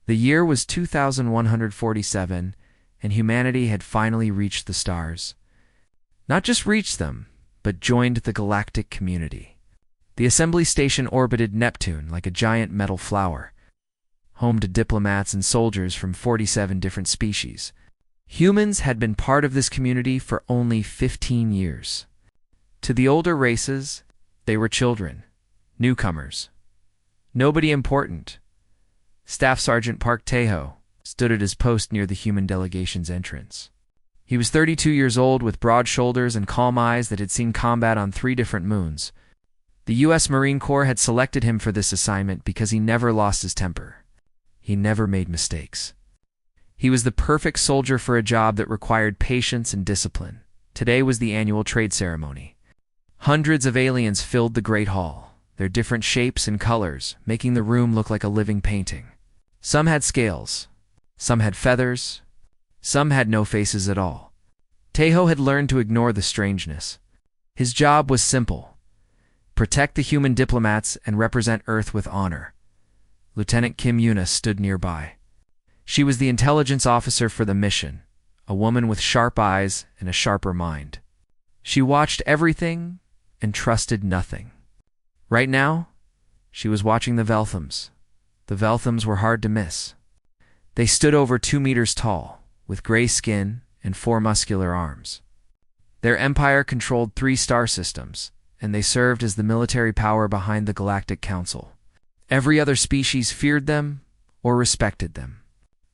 The year was 2147, and humanity had finally reached the stars. Not just reached them, but joined the galactic community. The assembly station orbited Neptune like a giant metal flower, home to diplomats and soldiers from 47 different species. Humans had been part of this community for only 15 years. To the older races, they were children, newcomers, nobody important. Staff Sergeant Park Tae-ho stood at his post near the human delegation's entrance. He was 32 years old with broad shoulders and calm eyes that had seen combat on 3 different moons. The U.S. Marine Corps had selected him for this assignment because he never lost his temper. He never made mistakes. He was the perfect soldier for a job that required patience and discipline. Today was the annual trade ceremony. Hundreds of aliens filled the Great Hall, their different shapes and colors, making the room look like a living painting. Some had scales, some had feathers, some had no faces at all. Tae-ho had learned to ignore the strangeness. His job was simple: protect the human diplomats and represent Earth with honor. Lieutenant Kim Yuna stood nearby. She was the intelligence officer for the mission, a woman with sharp eyes and a sharper mind. She watched everything and trusted nothing. Right now, she was watching the Velthams. The Velthams were hard to miss. They stood over 2 meters tall, with gray skin and 4 muscular arms. Their empire controlled 3 star systems, and they served as the military power behind the Galactic Council. Every other species feared them or respected them.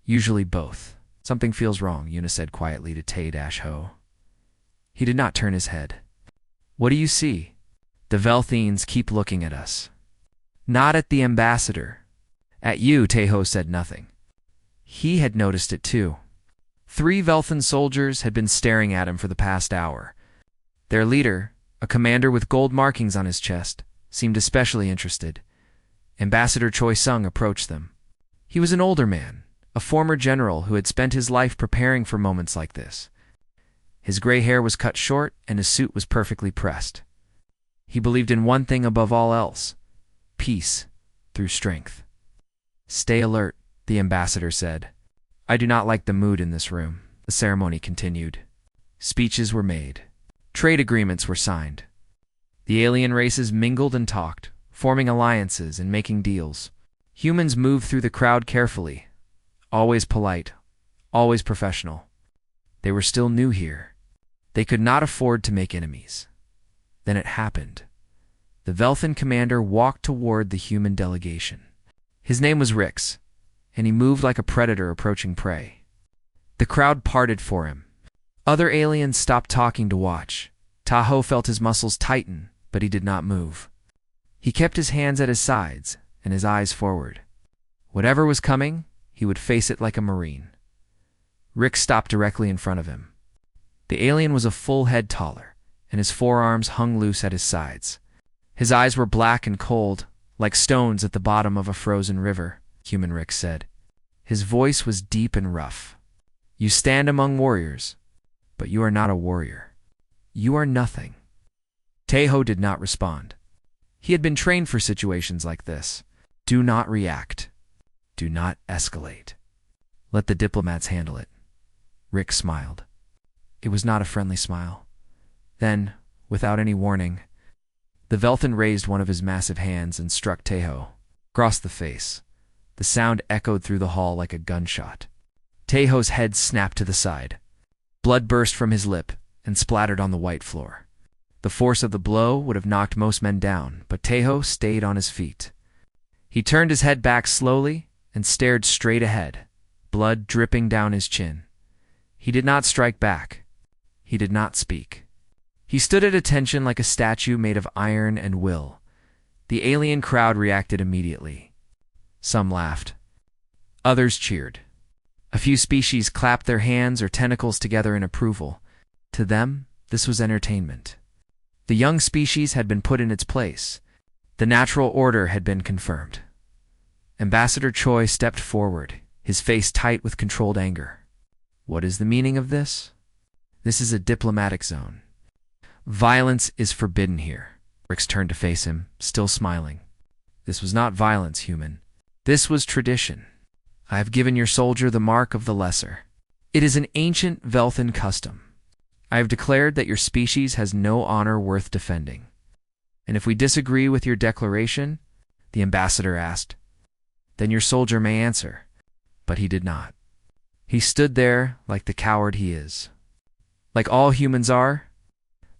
Usually both. Something feels wrong, Yuna said quietly to Tae-ho. He did not turn his head. What do you see? The Veltheans keep looking at us. Not at the ambassador. At you, Tae-ho said nothing. He had noticed it too. 3 Velthan soldiers had been staring at him for the past hour. Their leader, a commander with gold markings on his chest, seemed especially interested. Ambassador Choi Sung approached them. He was an older man, a former general who had spent his life preparing for moments like this. His gray hair was cut short and his suit was perfectly pressed. He believed in one thing above all else: peace through strength. Stay alert, the ambassador said. I do not like the mood in this room. The ceremony continued. Speeches were made. Trade agreements were signed. The alien races mingled and talked, forming alliances and making deals. Humans moved through the crowd carefully, always polite, always professional. They were still new here. They could not afford to make enemies. Then it happened. The Velthan commander walked toward the human delegation. His name was Rix, and he moved like a predator approaching prey. The crowd parted for him. Other aliens stopped talking to watch. Tae-ho felt his muscles tighten, but he did not move. He kept his hands at his sides and his eyes forward. Whatever was coming, he would face it like a Marine. Rick stopped directly in front of him. The alien was a full head taller, and his forearms hung loose at his sides. His eyes were black and cold, like stones at the bottom of a frozen river, Human Rick said. His voice was deep and rough. You stand among warriors, but you are not a warrior. You are nothing. Tae-ho did not respond. He had been trained for situations like this. Do not react. Do not escalate. Let the diplomats handle it. Rick smiled. It was not a friendly smile. Then, without any warning, the Velthan raised one of his massive hands and struck Tae-ho across the face. The sound echoed through the hall like a gunshot. Tae-ho's head snapped to the side. Blood burst from his lip and splattered on the white floor. The force of the blow would have knocked most men down, but Tae-ho stayed on his feet. He turned his head back slowly and stared straight ahead, blood dripping down his chin. He did not strike back. He did not speak. He stood at attention like a statue made of iron and will. The alien crowd reacted immediately. Some laughed. Others cheered. A few species clapped their hands or tentacles together in approval. To them, this was entertainment. The young species had been put in its place. The natural order had been confirmed. Ambassador Choi stepped forward, his face tight with controlled anger. What is the meaning of this? This is a diplomatic zone. Violence is forbidden here. Rix turned to face him, still smiling. This was not violence, human. This was tradition. I have given your soldier the mark of the lesser. It is an ancient Velthan custom. I have declared that your species has no honor worth defending. And if we disagree with your declaration, the ambassador asked, then your soldier may answer. But he did not. He stood there like the coward he is. Like all humans are.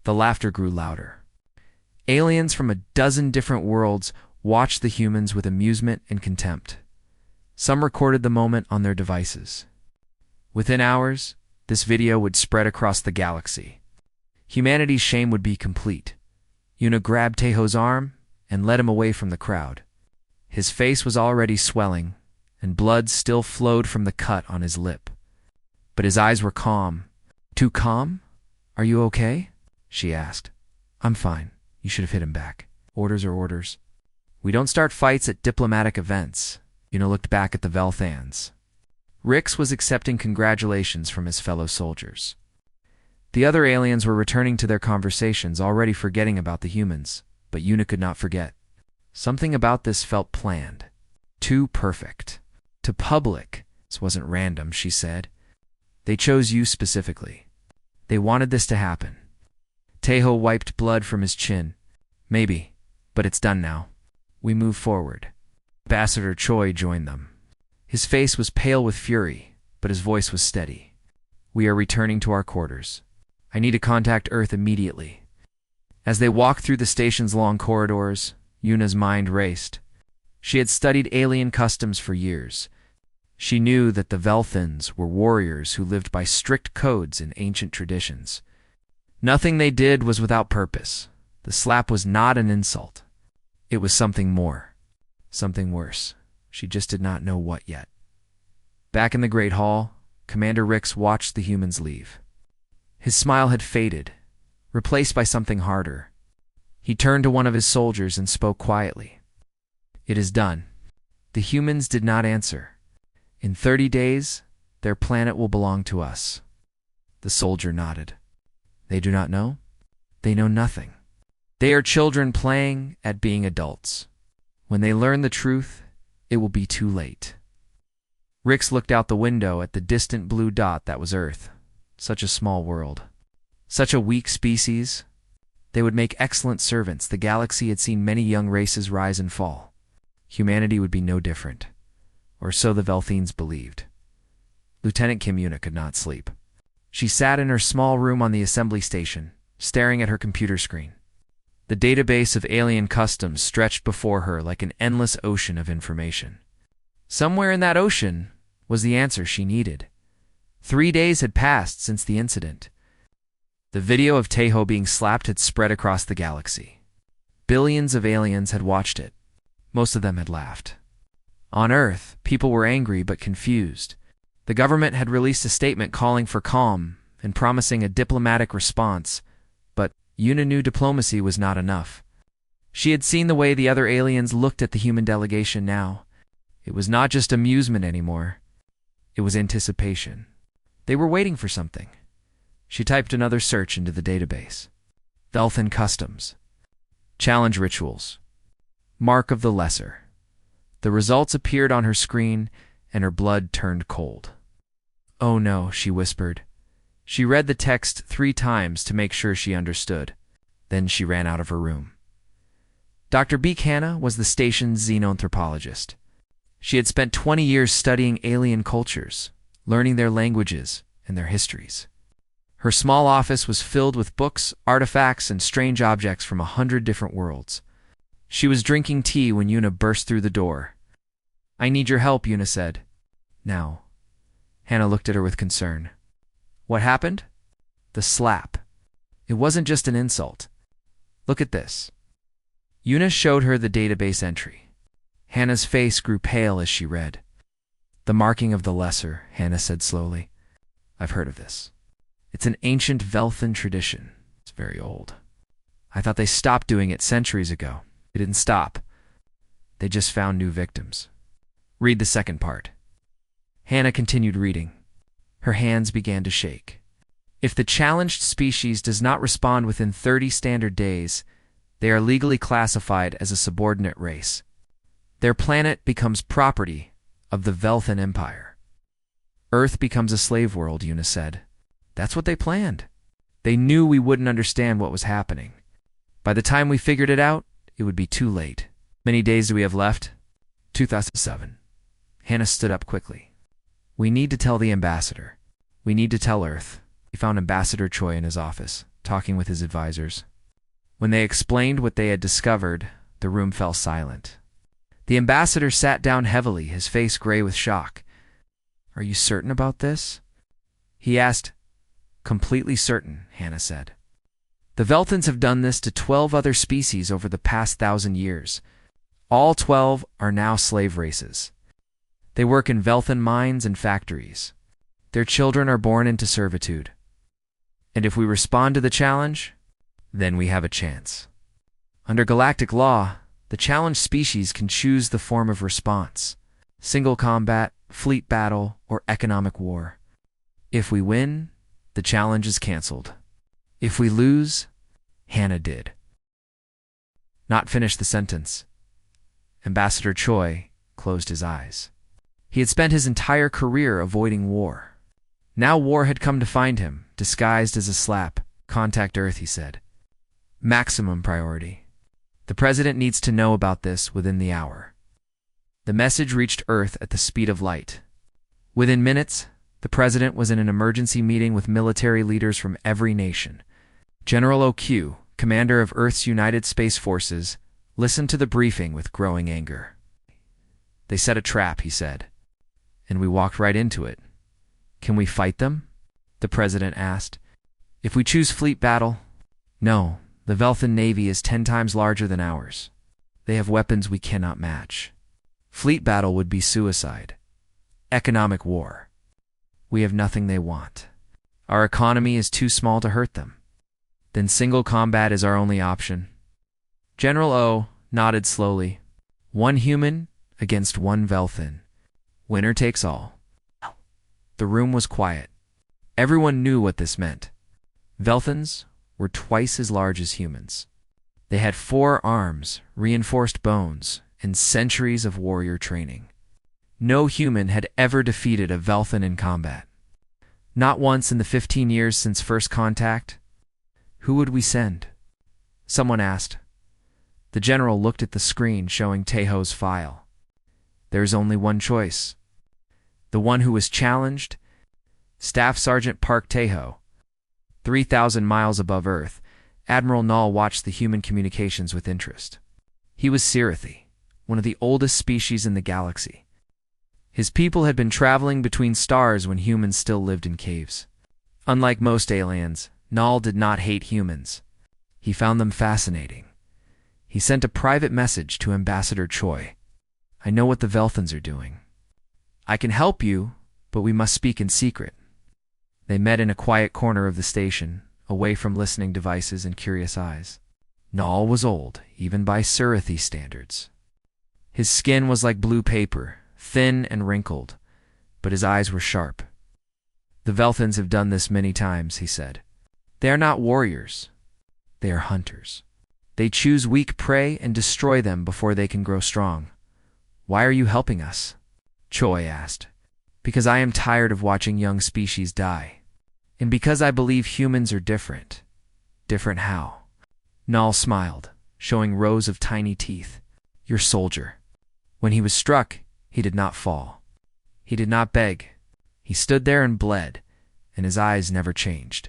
The laughter grew louder. Aliens from a dozen different worlds watched the humans with amusement and contempt. Some recorded the moment on their devices. Within hours, this video would spread across the galaxy. Humanity's shame would be complete. Yuna grabbed Teho's arm and led him away from the crowd. His face was already swelling, and blood still flowed from the cut on his lip. But his eyes were calm. Too calm? Are you okay? She asked. I'm fine. You should have hit him back. Orders are orders. We don't start fights at diplomatic events. Yuna looked back at the Velthans. Rix was accepting congratulations from his fellow soldiers. The other aliens were returning to their conversations, already forgetting about the humans, but Yuna could not forget. Something about this felt planned. Too perfect. To public. This wasn't random, she said. They chose you specifically. They wanted this to happen. Teho wiped blood from his chin. Maybe, but it's done now. We move forward. Ambassador Choi joined them. His face was pale with fury, but his voice was steady. We are returning to our quarters. I need to contact Earth immediately. As they walked through the station's long corridors, Yuna's mind raced. She had studied alien customs for years. She knew that the Velthans were warriors who lived by strict codes and ancient traditions. Nothing they did was without purpose. The slap was not an insult. It was something more. Something worse. She just did not know what yet. Back in the Great Hall, Commander Rix watched the humans leave. His smile had faded, replaced by something harder. He turned to one of his soldiers and spoke quietly. It is done. The humans did not answer. In 30 days, their planet will belong to us. The soldier nodded. They do not know? They know nothing. They are children playing at being adults. When they learn the truth, it will be too late. Rix looked out the window at the distant blue dot that was Earth. Such a small world. Such a weak species. They would make excellent servants. The galaxy had seen many young races rise and fall. Humanity would be no different. Or so the Velthines believed. Lieutenant Kim Yuna could not sleep. She sat in her small room on the assembly station, staring at her computer screen. The database of alien customs stretched before her like an endless ocean of information. Somewhere in that ocean was the answer she needed. 3 days had passed since the incident. The video of Teho being slapped had spread across the galaxy. Billions of aliens had watched it. Most of them had laughed. On Earth, people were angry but confused. The government had released a statement calling for calm and promising a diplomatic response, but Yuna knew diplomacy was not enough. She had seen the way the other aliens looked at the human delegation now. It was not just amusement anymore. It was anticipation. They were waiting for something. She typed another search into the database. Velthan customs. Challenge rituals. Mark of the lesser. The results appeared on her screen, and her blood turned cold. Oh no, she whispered. She read the text 3 times to make sure she understood. Then she ran out of her room. Dr. Beek Hanna was the station's xenoanthropologist. She had spent 20 years studying alien cultures, learning their languages and their histories. Her small office was filled with books, artifacts, and strange objects from 100 different worlds. She was drinking tea when Yuna burst through the door. I need your help, Yuna said. Now. Hannah looked at her with concern. What happened? The slap. It wasn't just an insult. Look at this. Yuna showed her the database entry. Hannah's face grew pale as she read. The marking of the lesser, Hannah said slowly. I've heard of this. It's an ancient Velthan tradition. It's very old. I thought they stopped doing it centuries ago. They didn't stop. They just found new victims. Read the second part. Hannah continued reading. Her hands began to shake. If the challenged species does not respond within 30 standard days, they are legally classified as a subordinate race. Their planet becomes property of the Velthan Empire. Earth becomes a slave world, Una said. That's what they planned. They knew we wouldn't understand what was happening. By the time we figured it out, it would be too late. Many days do we have left? 2007. Hannah stood up quickly. We need to tell the ambassador. We need to tell Earth. He found Ambassador Choi in his office, talking with his advisors. When they explained what they had discovered, the room fell silent. The ambassador sat down heavily, his face gray with shock. Are you certain about this? He asked. Completely certain, Hannah said. The Velthans have done this to 12 other species over the past 1,000 years. All 12 are now slave races. They work in Velthan mines and factories. Their children are born into servitude. And if we respond to the challenge, then we have a chance. Under galactic law, the challenged species can choose the form of response: single combat, fleet battle, or economic war. If we win, the challenge is canceled. If we lose, Hannah did not finish the sentence. Ambassador Choi closed his eyes. He had spent his entire career avoiding war. Now war had come to find him, disguised as a slap. Contact Earth, he said. Maximum priority. The president needs to know about this within the hour. The message reached Earth at the speed of light. Within minutes, the president was in an emergency meeting with military leaders from every nation. General OQ, commander of Earth's United Space Forces, listened to the briefing with growing anger. They set a trap, he said, and we walked right into it. Can we fight them? The president asked. If we choose fleet battle, no, the Velthan Navy is 10 times larger than ours. They have weapons we cannot match. Fleet battle would be suicide. Economic war. We have nothing they want. Our economy is too small to hurt them. Then single combat is our only option. General O nodded slowly. 1 human against 1 Velthan. Winner takes all. The room was quiet. Everyone knew what this meant. Velthans were twice as large as humans. They had 4 arms, reinforced bones, and centuries of warrior training. No human had ever defeated a Velthan in combat. Not once in the 15 years since first contact. Who would we send? Someone asked. The general looked at the screen showing Taeho's file. There is only one choice. The one who was challenged? Staff Sergeant Park Taeho. 3,000 miles above Earth, Admiral Null watched the human communications with interest. He was Sirathi, one of the oldest species in the galaxy. His people had been traveling between stars when humans still lived in caves. Unlike most aliens, Null did not hate humans. He found them fascinating. He sent a private message to Ambassador Choi. I know what the Velthans are doing. I can help you, but we must speak in secret. They met in a quiet corner of the station, away from listening devices and curious eyes. Null was old, even by Surathi standards. His skin was like blue paper, thin and wrinkled, but his eyes were sharp. The Velthans have done this many times, he said. They are not warriors. They are hunters. They choose weak prey and destroy them before they can grow strong. Why are you helping us? Choi asked. Because I am tired of watching young species die. And because I believe humans are different. Different how? Null smiled, showing rows of tiny teeth. Your soldier. When he was struck, he did not fall. He did not beg. He stood there and bled, and his eyes never changed.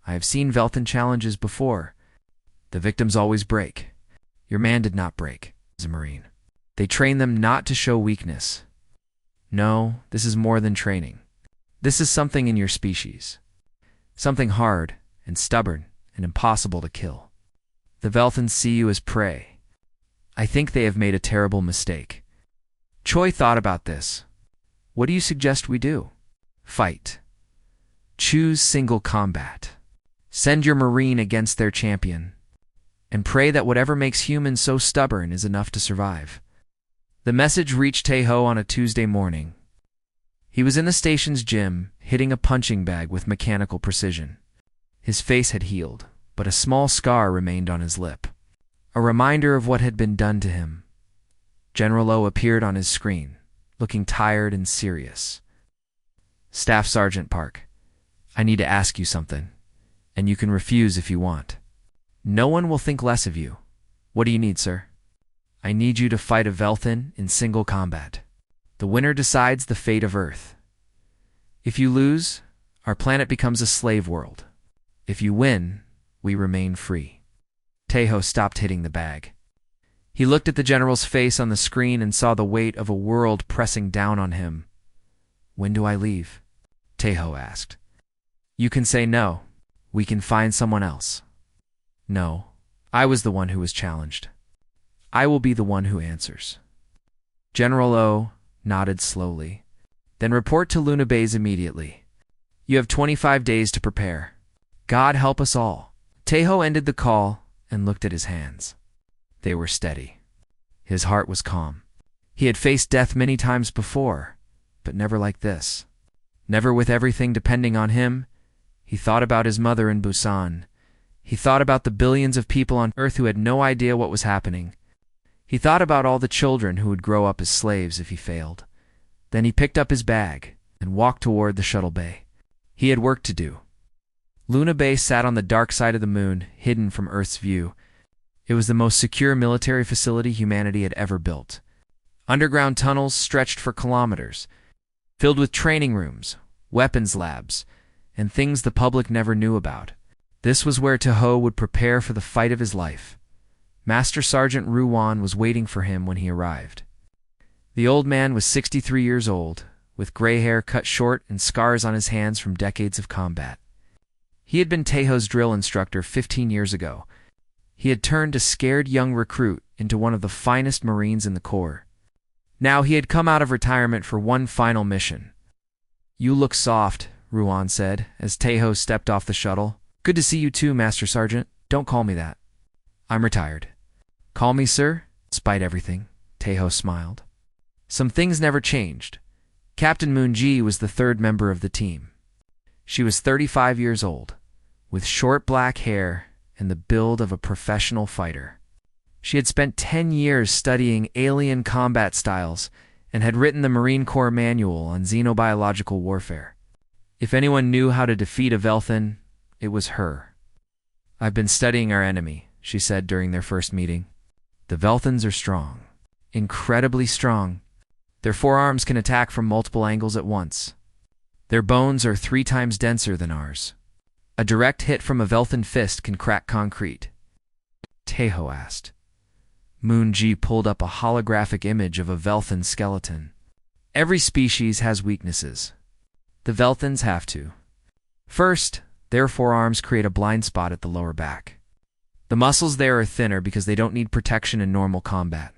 I have seen Velthan challenges before. The victims always break. Your man did not break, as a Marine. They train them not to show weakness. No, this is more than training. This is something in your species. Something hard and stubborn and impossible to kill. The Velthans see you as prey. I think they have made a terrible mistake. Choi thought about this. What do you suggest we do? Fight. Choose single combat. Send your Marine against their champion. And pray that whatever makes humans so stubborn is enough to survive. The message reached Taeho on a Tuesday morning. He was in the station's gym, hitting a punching bag with mechanical precision. His face had healed, but a small scar remained on his lip. A reminder of what had been done to him. General O appeared on his screen, looking tired and serious. Staff Sergeant Park, I need to ask you something, and you can refuse if you want. No one will think less of you. What do you need, sir? I need you to fight a Velthan in single combat. The winner decides the fate of Earth. If you lose, our planet becomes a slave world. If you win, we remain free. Tejo stopped hitting the bag. He looked at the general's face on the screen and saw the weight of a world pressing down on him. When do I leave? Tejo asked. You can say no. We can find someone else. No, I was the one who was challenged. I will be the one who answers. General O nodded slowly. Then report to Luna Base immediately. You have 25 days to prepare. God help us all. Tejo ended the call and looked at his hands. They were steady. His heart was calm. He had faced death many times before, but never like this. Never with everything depending on him. He thought about his mother in Busan. He thought about the billions of people on Earth who had no idea what was happening. He thought about all the children who would grow up as slaves if he failed. Then he picked up his bag and walked toward the shuttle bay. He had work to do. Luna Bay sat on the dark side of the moon, hidden from Earth's view. It was the most secure military facility humanity had ever built. Underground tunnels stretched for kilometers, filled with training rooms, weapons labs, and things the public never knew about. This was where Tejo would prepare for the fight of his life. Master Sergeant Ruwan was waiting for him when he arrived. The old man was 63 years old, with gray hair cut short and scars on his hands from decades of combat. He had been Tejo's drill instructor 15 years ago. He had turned a scared young recruit into one of the finest Marines in the Corps. Now he had come out of retirement for one final mission. You look soft, Ruwan said, as Tejo stepped off the shuttle. Good to see you too, Master Sergeant. Don't call me that. I'm retired. Call me sir, despite everything, Tejo smiled. Some things never changed. Captain Moon-ji was the third member of the team. She was 35 years old, with short black hair and the build of a professional fighter. She had spent 10 years studying alien combat styles and had written the Marine Corps Manual on Xenobiological Warfare. If anyone knew how to defeat a Velthan, it was her. I've been studying our enemy, she said during their first meeting. The Velthans are strong, incredibly strong. Their forearms can attack from multiple angles at once. Their bones are 3 times denser than ours. A direct hit from a Velthan fist can crack concrete. Tejo asked. Moon-ji pulled up a holographic image of a Velthan skeleton. Every species has weaknesses. The Velthans have to. First, their forearms create a blind spot at the lower back. The muscles there are thinner because they don't need protection in normal combat.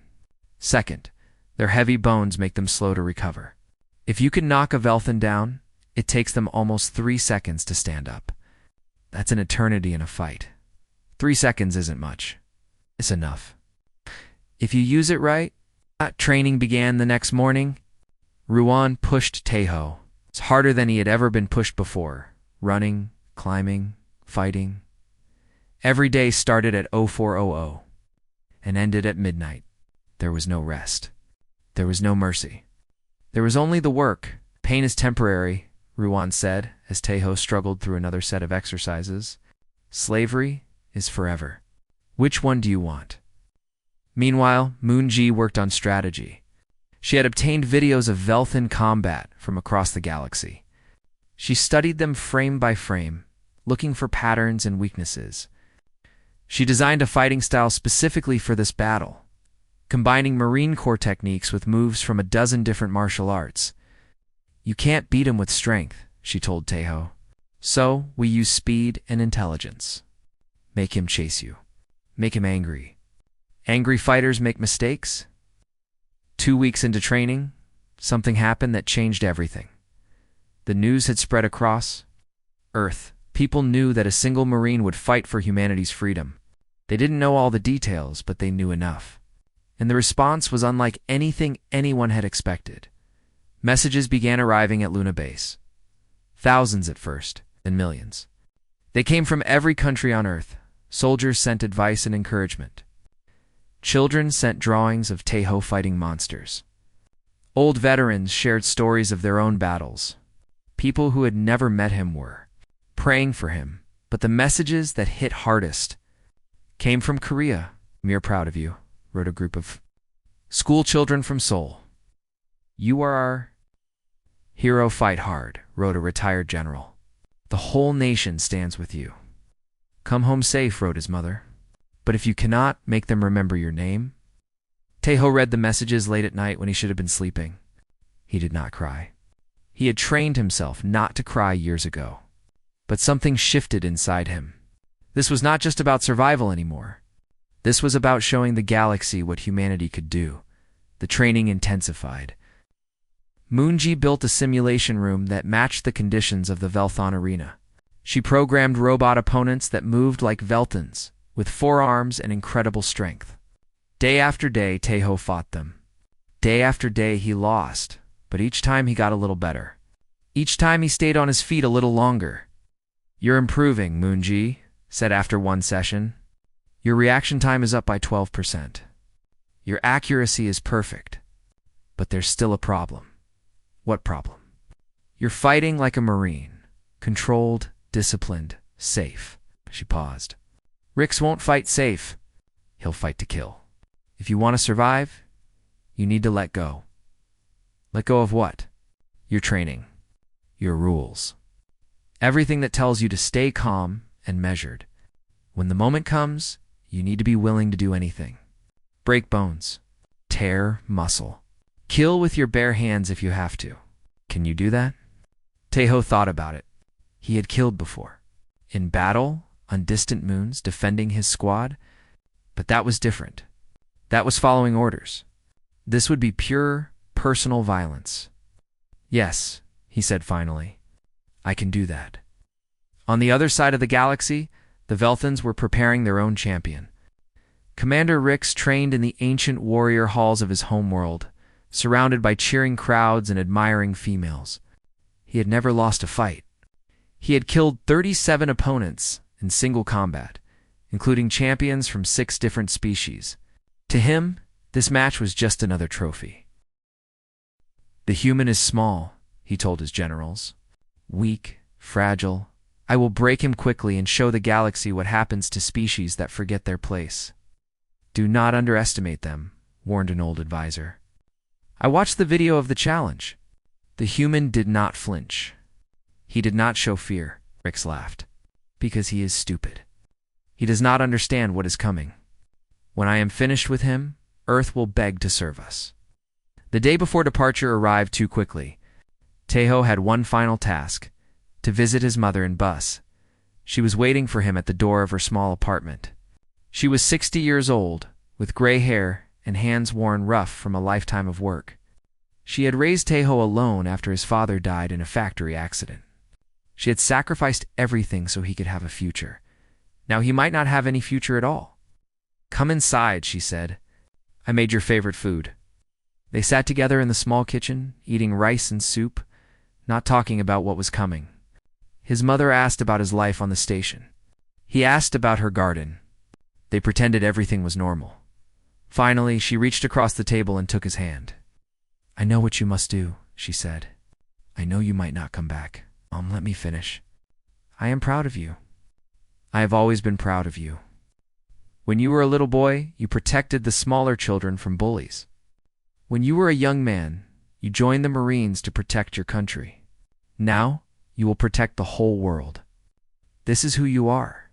Second, their heavy bones make them slow to recover. If you can knock a Velthan down, it takes them almost 3 seconds to stand up. That's an eternity in a fight. 3 seconds isn't much. It's enough. If you use it right, training began the next morning. Ruwan pushed Tejo. It's harder than he had ever been pushed before. Running, climbing, fighting. Every day started at 0400 and ended at midnight. There was no rest. There was no mercy. There was only the work. Pain is temporary, Ruwan said, as Tejo struggled through another set of exercises. Slavery is forever. Which one do you want? Meanwhile, Moon-ji worked on strategy. She had obtained videos of Velthan combat from across the galaxy. She studied them frame by frame, looking for patterns and weaknesses. She designed a fighting style specifically for this battle, combining Marine Corps techniques with moves from a dozen different martial arts. You can't beat him with strength, she told Tejo. So we use speed and intelligence. Make him chase you. Make him angry. Angry fighters make mistakes. 2 weeks into training, something happened that changed everything. The news had spread across Earth. People knew that a single Marine would fight for humanity's freedom. They didn't know all the details, but they knew enough. And the response was unlike anything anyone had expected. Messages began arriving at Luna Base. Thousands at first, then millions. They came from every country on Earth. Soldiers sent advice and encouragement. Children sent drawings of Tejo fighting monsters. Old veterans shared stories of their own battles. People who had never met him were praying for him, but the messages that hit hardest came from Korea. "We're proud of you," wrote a group of school children from Seoul. "You are our hero. Fight hard," wrote a retired general. "The whole nation stands with you." "Come home safe," wrote his mother. "But if you cannot, make them remember your name." Taeho read the messages late at night when he should have been sleeping. He did not cry. He had trained himself not to cry years ago. But something shifted inside him. This was not just about survival anymore. This was about showing the galaxy what humanity could do. The training intensified. Moonji built a simulation room that matched the conditions of the Velthon arena. She programmed robot opponents that moved like Velthons, with 4 arms and incredible strength. Day after day, Taeho fought them. Day after day, he lost, but each time he got a little better. Each time he stayed on his feet a little longer. "You're improving, Moonji," said after one session. "Your reaction time is up by 12%. Your accuracy is perfect. But there's still a problem." "What problem?" "You're fighting like a Marine. Controlled, disciplined, safe." She paused. "Rix won't fight safe. He'll fight to kill. If you want to survive, you need to let go." "Let go of what?" "Your training. Your rules. Everything that tells you to stay calm and measured. When the moment comes, you need to be willing to do anything. Break bones. Tear muscle. Kill with your bare hands if you have to. Can you do that?" Taeho thought about it. He had killed before. In battle, on distant moons, defending his squad. But that was different. That was following orders. This would be pure, personal violence. "Yes," he said finally. "I can do that." On the other side of the galaxy, the Velthons were preparing their own champion. Commander Rix trained in the ancient warrior halls of his homeworld, surrounded by cheering crowds and admiring females. He had never lost a fight. He had killed 37 opponents in single combat, including champions from 6 different species. To him, this match was just another trophy. "The human is small," he told his generals. "Weak, fragile. I will break him quickly and show the galaxy what happens to species that forget their place." "Do not underestimate them," warned an old advisor. "I watched the video of the challenge. The human did not flinch. He did not show fear," Rix laughed, "because he is stupid. He does not understand what is coming. When I am finished with him, Earth will beg to serve us." The day before departure arrived too quickly. Taeho had one final task, to visit his mother in bus. She was waiting for him at the door of her small apartment. She was 60 years old, with gray hair and hands worn rough from a lifetime of work. She had raised Taeho alone after his father died in a factory accident. She had sacrificed everything so he could have a future. Now he might not have any future at all. "Come inside," she said. "I made your favorite food." They sat together in the small kitchen, eating rice and soup, not talking about what was coming. His mother asked about his life on the station. He asked about her garden. They pretended everything was normal. Finally, she reached across the table and took his hand. "I know what you must do," she said. "I know you might not come back. Let me finish. I am proud of you. I have always been proud of you. When you were a little boy, you protected the smaller children from bullies. When you were a young man, you joined the Marines to protect your country. Now, you will protect the whole world. This is who you are.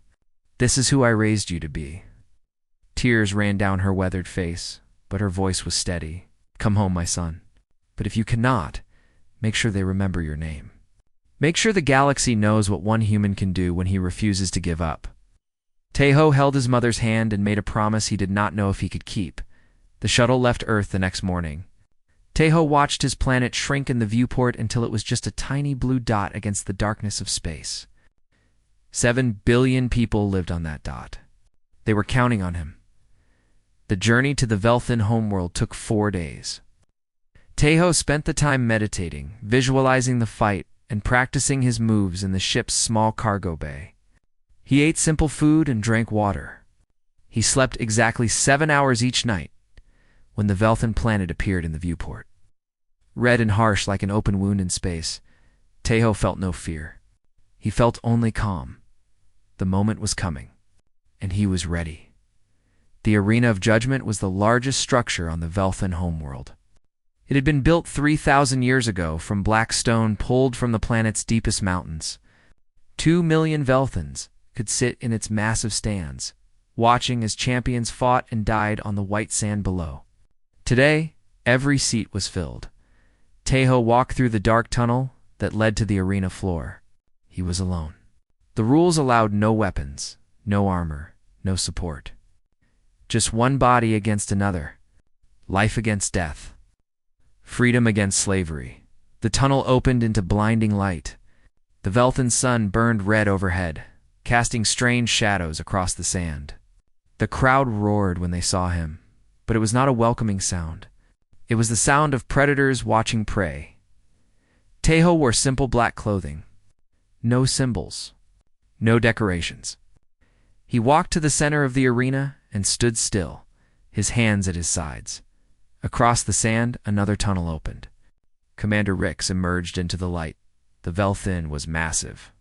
This is who I raised you to be." Tears ran down her weathered face, but her voice was steady. "Come home, my son. But if you cannot, make sure they remember your name. Make sure the galaxy knows what one human can do when he refuses to give up." Taeho held his mother's hand and made a promise he did not know if he could keep. The shuttle left Earth the next morning. Taeho watched his planet shrink in the viewport until it was just a tiny blue dot against the darkness of space. 7 billion people lived on that dot. They were counting on him. The journey to the Velthon homeworld took 4 days. Taeho spent the time meditating, visualizing the fight, and practicing his moves in the ship's small cargo bay. He ate simple food and drank water. He slept exactly 7 hours each night when the Velthon planet appeared in the viewport. red and harsh like an open wound in space. Taeho felt no fear. He felt only calm. The moment was coming, and he was ready. The Arena of Judgment was the largest structure on the Velthan homeworld. It had been built 3,000 years ago from black stone pulled from the planet's deepest mountains. 2 million Velthans could sit in its massive stands, watching as champions fought and died on the white sand below. Today, every seat was filled. Taeho walked through the dark tunnel that led to the arena floor. He was alone. The rules allowed no weapons, no armor, no support. Just one body against another. Life against death. Freedom against slavery. The tunnel opened into blinding light. The Velthan sun burned red overhead, casting strange shadows across the sand. The crowd roared when they saw him, but it was not a welcoming sound. It was the sound of predators watching prey. Taeho wore simple black clothing. No symbols. No decorations. He walked to the center of the arena and stood still, his hands at his sides. Across the sand, another tunnel opened. Commander Rix emerged into the light. The Velthan was massive.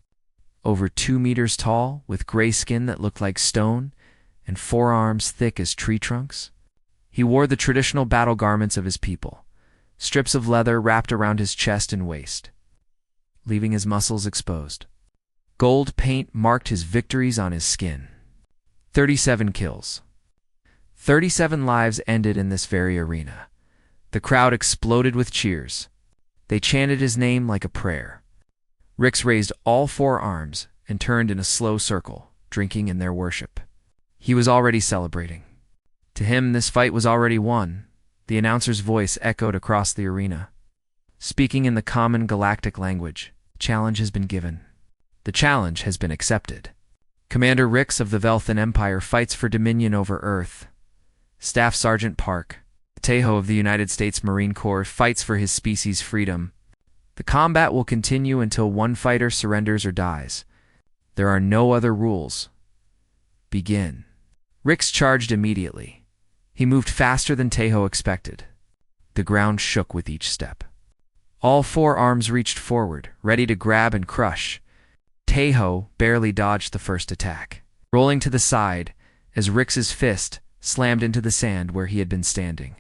Over 2 meters tall, with gray skin that looked like stone, and forearms thick as tree trunks. He wore the traditional battle garments of his people, strips of leather wrapped around his chest and waist, leaving his muscles exposed. Gold paint marked his victories on his skin. 37 kills. 37 lives ended in this very arena. The crowd exploded with cheers. They chanted his name like a prayer. Rix raised all 4 arms and turned in a slow circle, drinking in their worship. He was already celebrating. To him, this fight was already won. The announcer's voice echoed across the arena. Speaking in the common galactic language, challenge has been given. The challenge has been accepted. Commander Rix of the Velthan Empire fights for dominion over Earth. Staff Sergeant Park, Taeho of the United States Marine Corps, fights for his species' freedom. The combat will continue until one fighter surrenders or dies. There are no other rules. Begin. Rix charged immediately. He moved faster than Taeho expected. The ground shook with each step. All 4 arms reached forward, ready to grab and crush. Taeho barely dodged the first attack, rolling to the side as Rix's fist slammed into the sand where he had been standing.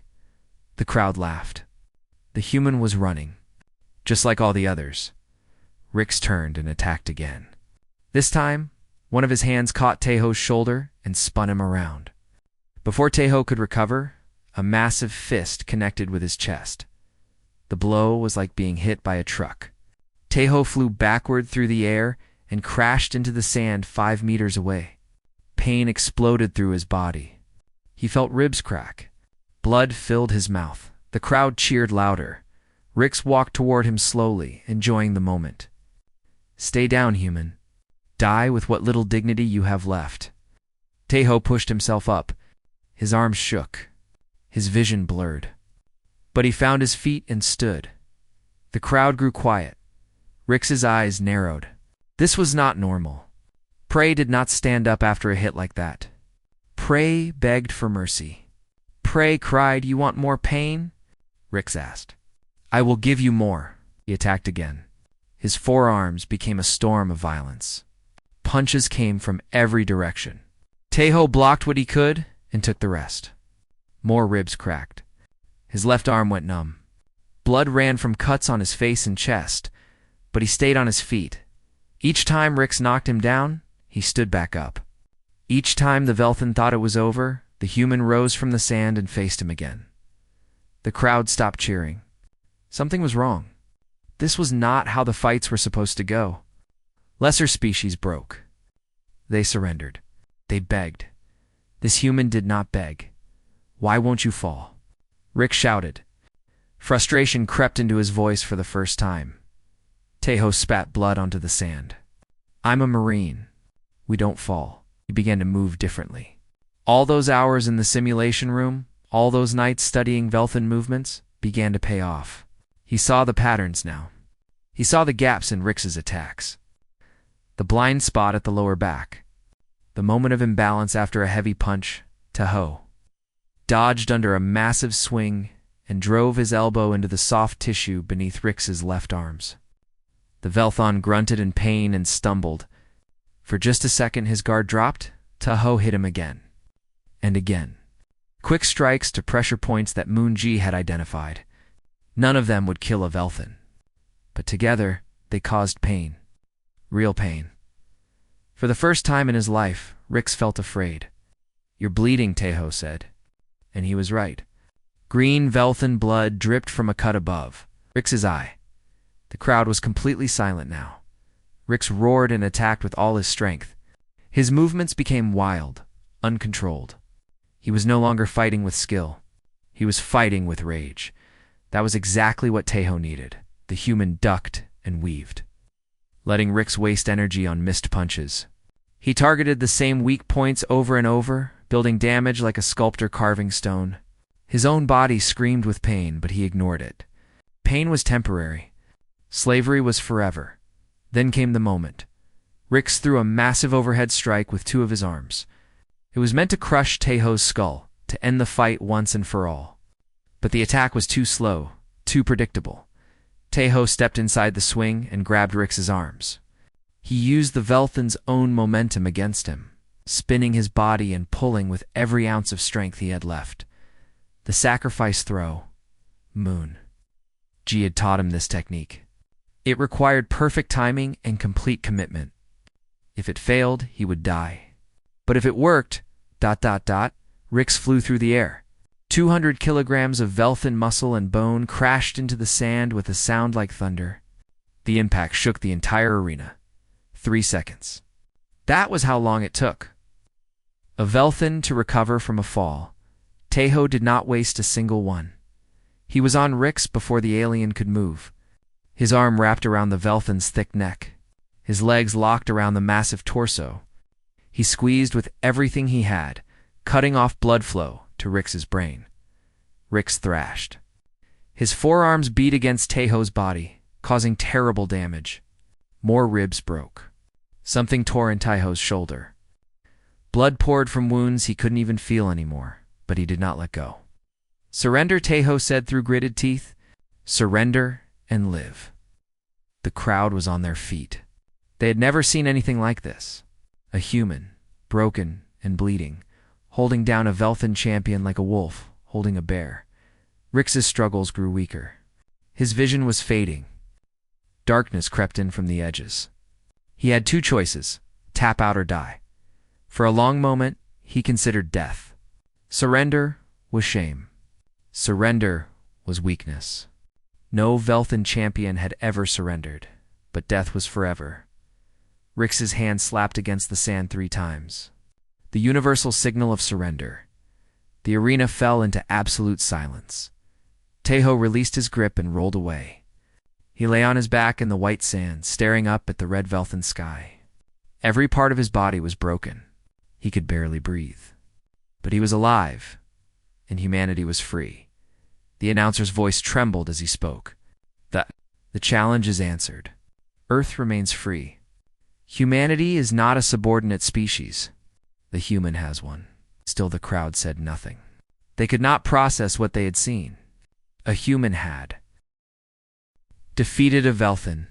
The crowd laughed. The human was running, just like all the others. Rix turned and attacked again. This time, one of his hands caught Taeho's shoulder and spun him around. Before Taeho could recover, a massive fist connected with his chest. The blow was like being hit by a truck. Taeho flew backward through the air and crashed into the sand 5 meters away. Pain exploded through his body. He felt ribs crack. Blood filled his mouth. The crowd cheered louder. Rix walked toward him slowly, enjoying the moment. Stay down, human. Die with what little dignity you have left. Taeho pushed himself up. His arms shook. His vision blurred. But he found his feet and stood. The crowd grew quiet. Rix's eyes narrowed. This was not normal. Prey did not stand up after a hit like that. Prey begged for mercy. Prey cried, "You want more pain?" Rix asked. "I will give you more." He attacked again. His forearms became a storm of violence. Punches came from every direction. Taeho blocked what he could and took the rest. More ribs cracked. His left arm went numb. Blood ran from cuts on his face and chest, but he stayed on his feet. Each time Rix knocked him down, he stood back up. Each time the Velthan thought it was over, the human rose from the sand and faced him again. The crowd stopped cheering. Something was wrong. This was not how the fights were supposed to go. Lesser species broke. They surrendered. They begged. This human did not beg. "Why won't you fall?" Rix shouted. Frustration crept into his voice for the first time. Taeho spat blood onto the sand. "I'm a Marine. We don't fall." He began to move differently. All those hours in the simulation room, all those nights studying Velthan movements, began to pay off. He saw the patterns now. He saw the gaps in Rix's attacks. The blind spot at the lower back. The moment of imbalance after a heavy punch, Taeho dodged under a massive swing and drove his elbow into the soft tissue beneath Rix's left arms. The Velthon grunted in pain and stumbled. For just a second his guard dropped. Tahoe hit him again. And again. Quick strikes to pressure points that Moon-Ji had identified. None of them would kill a Velthon. But together, they caused pain. Real pain. For the first time in his life, Rix felt afraid. "You're bleeding," Tahoe said. And he was right. Green Velthon blood dripped from a cut above Rix's eye. The crowd was completely silent now. Rix roared and attacked with all his strength. His movements became wild, uncontrolled. He was no longer fighting with skill. He was fighting with rage. That was exactly what Tahoe needed. The human ducked and weaved, letting Rix waste energy on missed punches. He targeted the same weak points over and over, building damage like a sculptor carving stone. His own body screamed with pain, but he ignored it. Pain was temporary. Slavery was forever. Then came the moment. Rix threw a massive overhead strike with two of his arms. It was meant to crush Tahoe's skull, to end the fight once and for all. But the attack was too slow, too predictable. Tahoe stepped inside the swing and grabbed Rix's arms. He used the Velthon's own momentum against him, spinning his body and pulling with every ounce of strength he had left. The sacrifice throw. Moon-Ji had taught him this technique. It required perfect timing and complete commitment. If it failed, he would die. But if it worked, Rix flew through the air. 200 kilograms of Velthon muscle and bone crashed into the sand with a sound like thunder. The impact shook the entire arena. 3 seconds. That was how long it took. A Velthon to recover from a fall. Tahoe did not waste a single one. He was on Rix before the alien could move. His arm wrapped around the Velthon's thick neck. His legs locked around the massive torso. He squeezed with everything he had, cutting off blood flow to Rix's brain. Rix thrashed. His forearms beat against Tahoe's body, causing terrible damage. More ribs broke. Something tore in Tahoe's shoulder. Blood poured from wounds he couldn't even feel anymore, but he did not let go. "Surrender," Tahoe said through gritted teeth. "Surrender and live." The crowd was on their feet. They had never seen anything like this. A human, broken and bleeding, holding down a Velthon champion like a wolf holding a bear. Rix's struggles grew weaker. His vision was fading. Darkness crept in from the edges. He had two choices, tap out or die. For a long moment, he considered death. Surrender was shame. Surrender was weakness. No Velthon champion had ever surrendered, but death was forever. Rix's hand slapped against the sand 3 times. The universal signal of surrender. The arena fell into absolute silence. Tahoe released his grip and rolled away. He lay on his back in the white sand, staring up at the red Velthon sky. Every part of his body was broken. He could barely breathe. But he was alive, and humanity was free. The announcer's voice trembled as he spoke. The challenge is answered. Earth remains free. Humanity is not a subordinate species. The human has one. Still the crowd said nothing. They could not process what they had seen. A human had defeated a Velthon.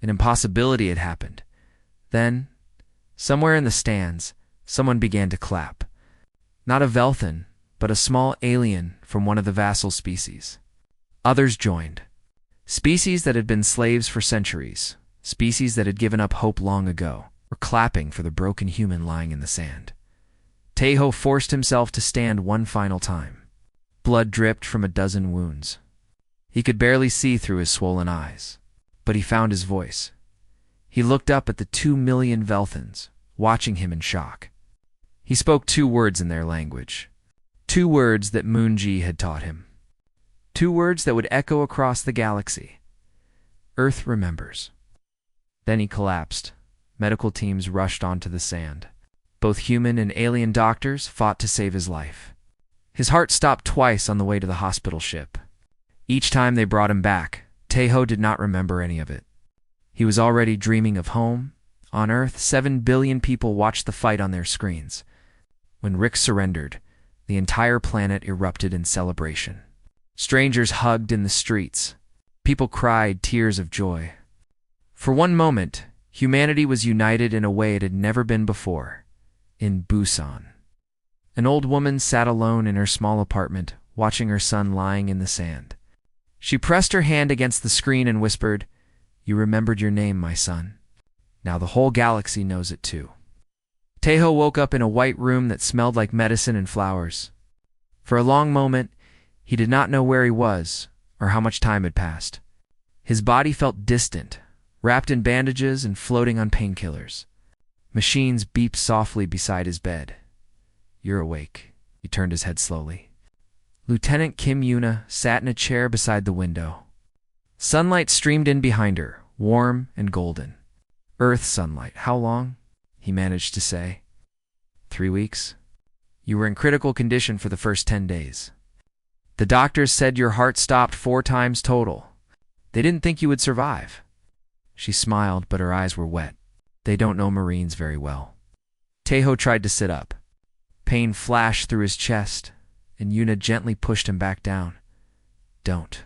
An impossibility had happened. Then, somewhere in the stands, someone began to clap. Not a Velthon, but a small alien from one of the vassal species. Others joined. Species that had been slaves for centuries, species that had given up hope long ago, were clapping for the broken human lying in the sand. Tahoe forced himself to stand one final time. Blood dripped from a dozen wounds. He could barely see through his swollen eyes, but he found his voice. He looked up at the 2 million Velthons, watching him in shock. He spoke 2 words in their language. 2 words that Moon-Ji had taught him. 2 words that would echo across the galaxy. Earth remembers. Then he collapsed. Medical teams rushed onto the sand. Both human and alien doctors fought to save his life. His heart stopped twice on the way to the hospital ship. Each time they brought him back, Tahoe did not remember any of it. He was already dreaming of home. On Earth, 7 billion people watched the fight on their screens. When Rix surrendered, the entire planet erupted in celebration. Strangers hugged in the streets. People cried tears of joy. For one moment, humanity was united in a way it had never been before. In Busan. An old woman sat alone in her small apartment, watching her son lying in the sand. She pressed her hand against the screen and whispered, "You remembered your name, my son. Now the whole galaxy knows it too." Taeho woke up in a white room that smelled like medicine and flowers. For a long moment, he did not know where he was or how much time had passed. His body felt distant, wrapped in bandages and floating on painkillers. Machines beeped softly beside his bed. "You're awake." He turned his head slowly. Lieutenant Kim Yuna sat in a chair beside the window. Sunlight streamed in behind her, warm and golden. "Earth sunlight. How long?" he managed to say. 3 weeks. You were in critical condition for the first 10 days. The doctors said your heart stopped 4 times total. They didn't think you would survive." She smiled, but her eyes were wet. They don't know Marines very well. Taeho tried to sit up. Pain flashed through his chest, and Yuna gently pushed him back down. "Don't.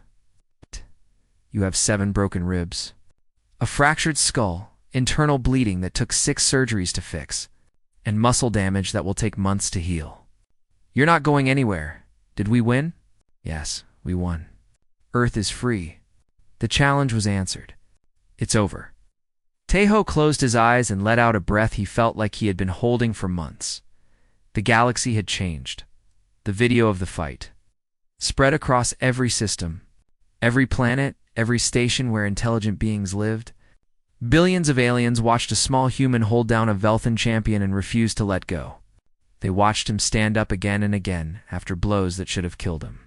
You have 7 broken ribs, a fractured skull, internal bleeding that took 6 surgeries to fix, and muscle damage that will take months to heal. You're not going anywhere. Did we win?" "Yes, we won. Earth is free." The challenge was answered. "It's over." Taeho closed his eyes and let out a breath he felt like he had been holding for months. The galaxy had changed. The video of the fight spread across every system, every planet, every station where intelligent beings lived. Billions of aliens watched a small human hold down a Velthan champion and refuse to let go. They watched him stand up again and again after blows that should have killed him.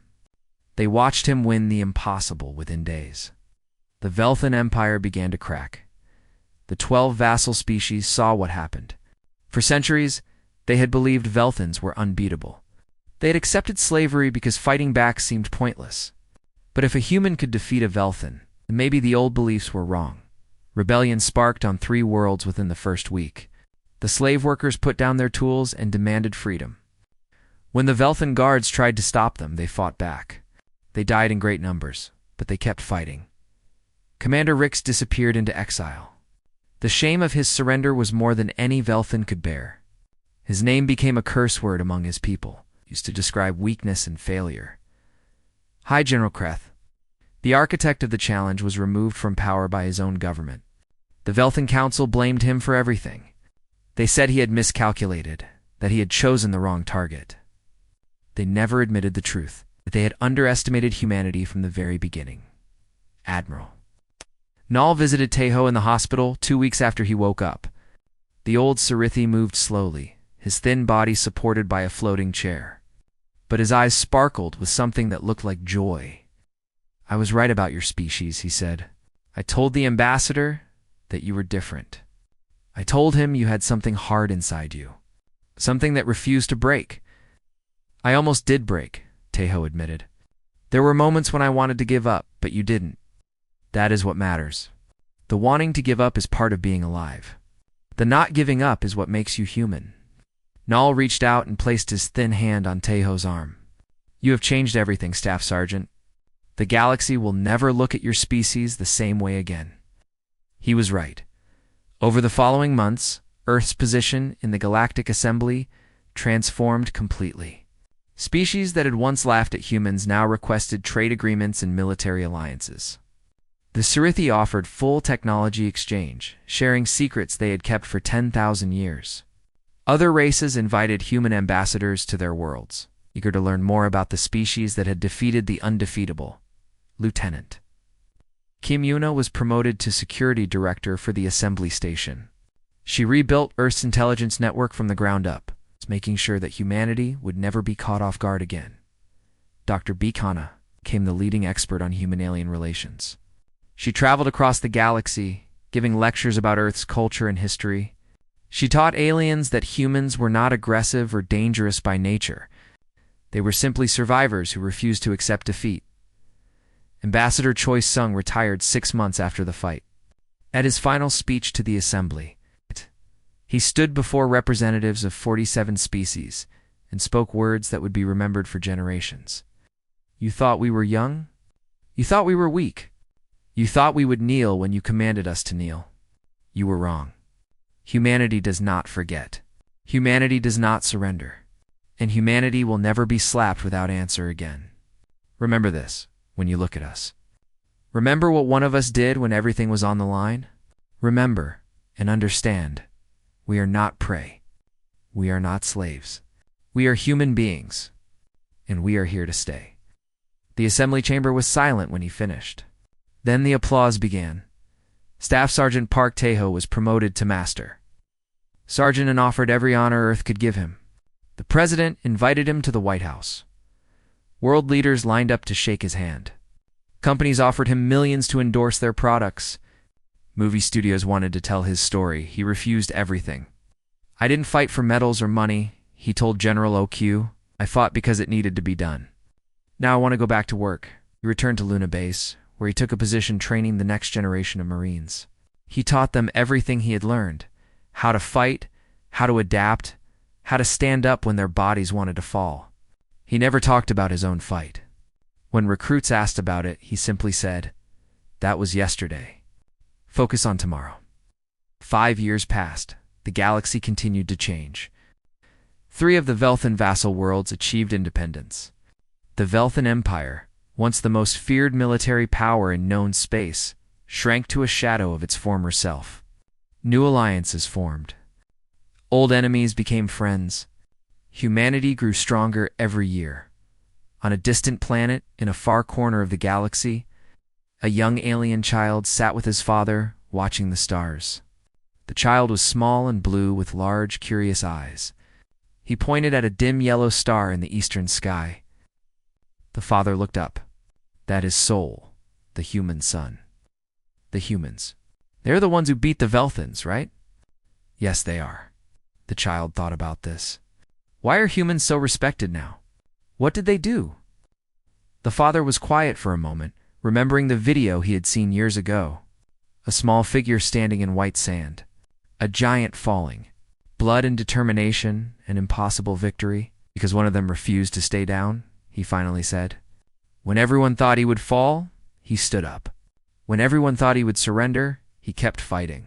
They watched him win the impossible within days. The Velthan Empire began to crack. The 12 vassal species saw what happened. For centuries, they had believed Velthans were unbeatable. They had accepted slavery because fighting back seemed pointless. But if a human could defeat a Velthan, then maybe the old beliefs were wrong. Rebellion sparked on 3 worlds within the first week. The slave workers put down their tools and demanded freedom. When the Velthan guards tried to stop them, they fought back. They died in great numbers, but they kept fighting. Commander Rix disappeared into exile. The shame of his surrender was more than any Velthan could bear. His name became a curse word among his people, used to describe weakness and failure. Hi, General Kreth. The architect of the challenge was removed from power by his own government. The Velthan Council blamed him for everything. They said he had miscalculated, that he had chosen the wrong target. They never admitted the truth, that they had underestimated humanity from the very beginning. Admiral. Nal visited Taeho in the hospital 2 weeks after he woke up. The old Sarithi moved slowly, his thin body supported by a floating chair. But his eyes sparkled with something that looked like joy. "I was right about your species," he said. "I told the ambassador that you were different. I told him you had something hard inside you, something that refused to break." "I almost did break," Taeho admitted. "There were moments when I wanted to give up, but you didn't. That is what matters. The wanting to give up is part of being alive. The not giving up is what makes you human." Nal reached out and placed his thin hand on Taeho's arm. "You have changed everything, Staff Sergeant. The galaxy will never look at your species the same way again." He was right. Over the following months, Earth's position in the Galactic Assembly transformed completely. Species that had once laughed at humans now requested trade agreements and military alliances. The Sarithi offered full technology exchange, sharing secrets they had kept for 10,000 years. Other races invited human ambassadors to their worlds, eager to learn more about the species that had defeated the undefeatable. Lieutenant Kim Yuna was promoted to security director for the assembly station. She rebuilt Earth's intelligence network from the ground up, making sure that humanity would never be caught off guard again. Dr. Bikana became the leading expert on human-alien relations. She traveled across the galaxy, giving lectures about Earth's culture and history. She taught aliens that humans were not aggressive or dangerous by nature. They were simply survivors who refused to accept defeat. Ambassador Choi Sung retired 6 months after the fight. At his final speech to the assembly, he stood before representatives of 47 species and spoke words that would be remembered for generations. You thought we were young? You thought we were weak? You thought we would kneel when you commanded us to kneel? You were wrong. Humanity does not forget. Humanity does not surrender. And humanity will never be slapped without answer again. Remember this when you look at us. Remember what one of us did when everything was on the line? Remember and understand, we are not prey. We are not slaves. We are human beings, and we are here to stay. The assembly chamber was silent when he finished. Then the applause began. Staff Sergeant Park Tahoe was promoted to master sergeant and offered every honor Earth could give him. The president invited him to the White House. World leaders lined up to shake his hand. Companies offered him millions to endorse their products. Movie studios wanted to tell his story. He refused everything. I didn't fight for medals or money, he told General OQ. I fought because it needed to be done. Now I want to go back to work. He returned to Luna Base, where he took a position training the next generation of Marines. He taught them everything he had learned: how to fight, how to adapt, how to stand up when their bodies wanted to fall. He never talked about his own fight. When recruits asked about it, he simply said, "That was yesterday. Focus on tomorrow." 5 years passed. The galaxy continued to change. 3 of the Velthan vassal worlds achieved independence. The Velthan Empire, once the most feared military power in known space, shrank to a shadow of its former self. New alliances formed. Old enemies became friends. Humanity grew stronger every year. On a distant planet, in a far corner of the galaxy, a young alien child sat with his father, watching the stars. The child was small and blue with large, curious eyes. He pointed at a dim yellow star in the eastern sky. The father looked up. That is Sol, the human son. The humans. They're the ones who beat the Velthans, right? Yes, they are. The child thought about this. Why are humans so respected now? What did they do? The father was quiet for a moment, remembering the video he had seen years ago. A small figure standing in white sand. A giant falling. Blood and determination, an impossible victory, because one of them refused to stay down, he finally said. When everyone thought he would fall, he stood up. When everyone thought he would surrender, he kept fighting.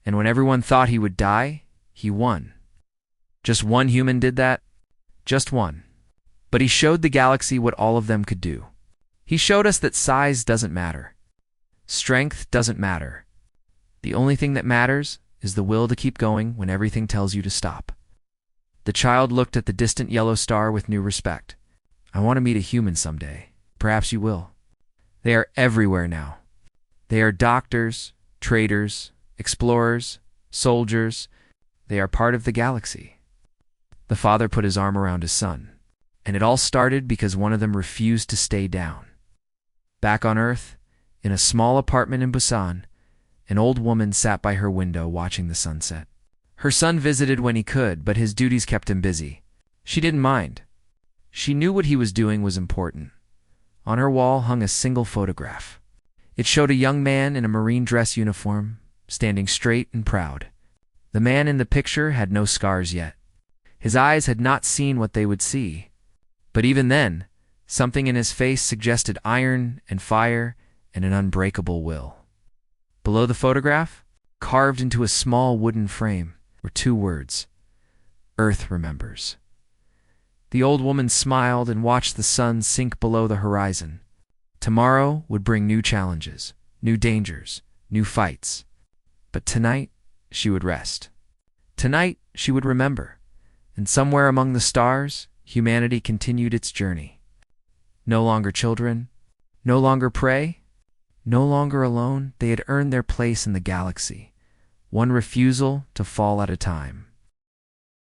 And when everyone thought he would die, he won. Just one human did that? Just one. But he showed the galaxy what all of them could do. He showed us that size doesn't matter. Strength doesn't matter. The only thing that matters is the will to keep going when everything tells you to stop. The child looked at the distant yellow star with new respect. I want to meet a human someday. Perhaps you will. They are everywhere now. They are doctors, traders, explorers, soldiers. They are part of the galaxy. The father put his arm around his son, and it all started because one of them refused to stay down. Back on Earth, in a small apartment in Busan, an old woman sat by her window watching the sunset. Her son visited when he could, but his duties kept him busy. She didn't mind. She knew what he was doing was important. On her wall hung a single photograph. It showed a young man in a marine dress uniform, standing straight and proud. The man in the picture had no scars yet. His eyes had not seen what they would see. But even then, something in his face suggested iron and fire and an unbreakable will. Below the photograph, carved into a small wooden frame, were 2 words: Earth remembers. The old woman smiled and watched the sun sink below the horizon. Tomorrow would bring new challenges, new dangers, new fights. But tonight, she would rest. Tonight, she would remember. And somewhere among the stars, humanity continued its journey. No longer children, no longer prey, no longer alone. They had earned their place in the galaxy, one refusal to fall at a time.